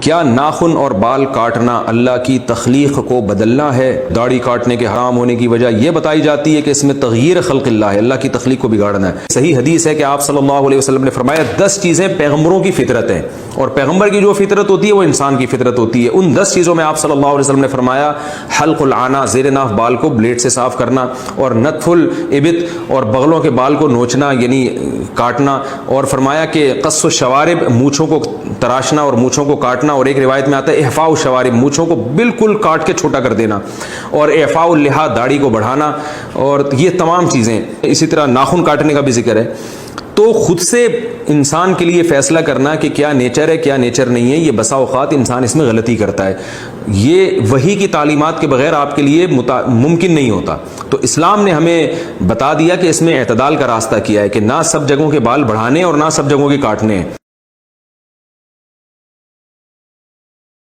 کیا ناخن اور بال کاٹنا اللہ کی تخلیق کو بدلنا ہے؟ داڑھی کاٹنے کے حرام ہونے کی وجہ یہ بتائی جاتی ہے کہ اس میں تغییر خلق اللہ ہے، اللہ کی تخلیق کو بگاڑنا ہے۔ صحیح حدیث ہے کہ آپ صلی اللہ علیہ وسلم نے فرمایا 10 چیزیں پیغمبروں کی فطرت ہیں، اور پیغمبر کی جو فطرت ہوتی ہے وہ انسان کی فطرت ہوتی ہے۔ ان 10 چیزوں میں آپ صلی اللہ علیہ وسلم نے فرمایا حلق العانہ، زیر ناف بال کو بلیڈ سے صاف کرنا، اور نتف الابط، اور بغلوں کے بال کو نوچنا یعنی کاٹنا، اور فرمایا کہ قص الشوارب، مونچھوں کو تراشنا اور مونچھوں کو کاٹنا، اور ایک روایت میں آتا ہے احفاء الشوارب، مونچھوں کو بالکل کاٹ کے چھوٹا کر دینا، اور احفاء اللحیٰ، داڑھی کو بڑھانا، اور یہ تمام چیزیں۔ اسی طرح ناخن کاٹنے کا بھی ذکر ہے۔ تو خود سے انسان کے لیے فیصلہ کرنا کہ کیا نیچر ہے کیا نیچر نہیں ہے، یہ بسا اوقات انسان اس میں غلطی کرتا ہے۔ یہ وحی کی تعلیمات کے بغیر آپ کے لیے ممکن نہیں ہوتا۔ تو اسلام نے ہمیں بتا دیا کہ اس میں اعتدال کا راستہ کیا ہے کہ نہ سب جگہوں کے بال بڑھانے اور نہ سب جگہوں کے کاٹنے ہیں۔